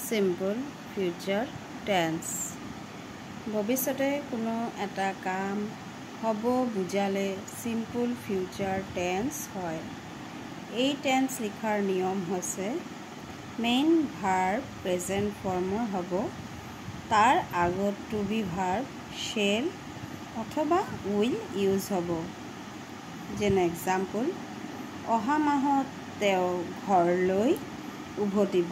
Simple future tense. ভৱিষ্যতে কোনো এটা কাম হ'ব বুজালে simple future tense হয়। এই tense লিখাৰ নিয়ম হৈছে main verb present former হ'ব, তাৰ আগত to be verb shall অথবা will use হ'ব। যেনে example, অহা মাহত তেওঁ ঘৰলৈ উভতিব।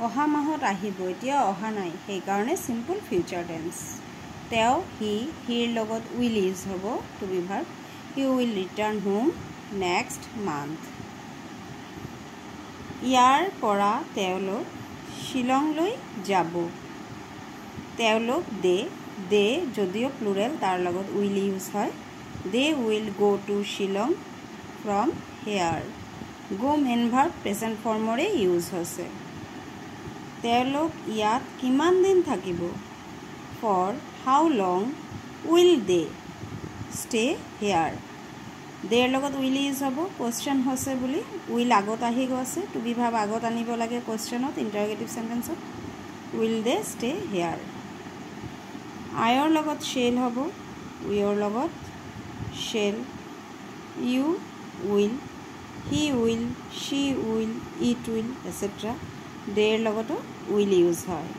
অহা মাহত আহিব, এতিয়া অহা নাই, সেইকাৰণে simple future tense। তেওঁ হিৰ লগত will use হ'ব to be verb, he will return home next month। ইয়াৰ পৰা তেওঁলোক শ্বিলংলৈ যাব। তেওঁলোক দে যদিও প্লুৰেল তাৰ লগত will use হয়, they will go to Shillong from here। go main verb present formৰে use হৈছে। তেওঁলোক ইয়াত কিমান দিন থাকিব? for how long will they stay here। দেৰ লগত will use হ'ব, question হৈছে বুলি will আগত আহি গৈছে, to be verb আগত আনিব লাগে questionত, interrogative sentenceত, will they stay here। আইৰ লগত shall হ'ব, weৰ লগত shall, you will, he will, she will, it will, etc. দেৰ লগতো will use হয়।